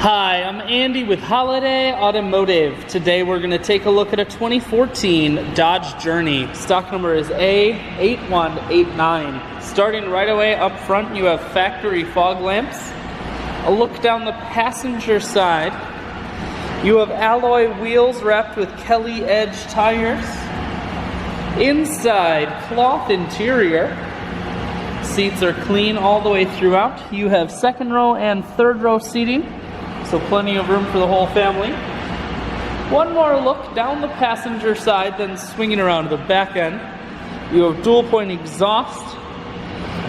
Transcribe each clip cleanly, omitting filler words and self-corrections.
Hi, I'm Andy with Holiday Automotive. Today we're going to take a look at a 2014 Dodge Journey. Stock number is A8189. Starting right away up front, you have factory fog lamps. A look down the passenger side, you have alloy wheels wrapped with Kelly Edge tires. Inside, cloth interior. Seats are clean all the way throughout. You have second row and third row seating, so plenty of room for the whole family. One more look down the passenger side, then swinging around to the back end. You have dual point exhaust.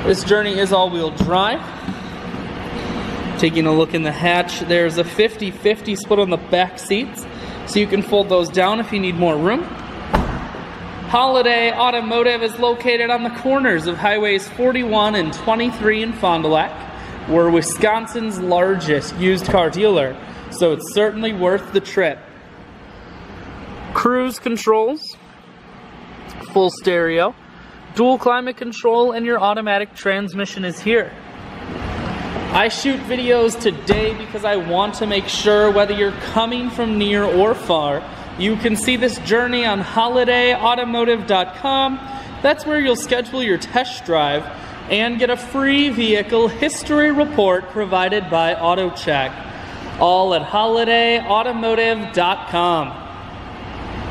This Journey is all-wheel drive. Taking a look in the hatch, there's a 50-50 split on the back seats, so you can fold those down if you need more room. Holiday Automotive is located on the corners of Highways 41 and 23 in Fond du Lac. We're Wisconsin's largest used car dealer, so it's certainly worth the trip. Cruise controls, full stereo, dual climate control, and your automatic transmission is here. I shoot videos today because I want to make sure whether you're coming from near or far, you can see this Journey on holidayautomotive.com. That's where you'll schedule your test drive and get a free vehicle history report provided by AutoCheck. All at holidayautomotive.com.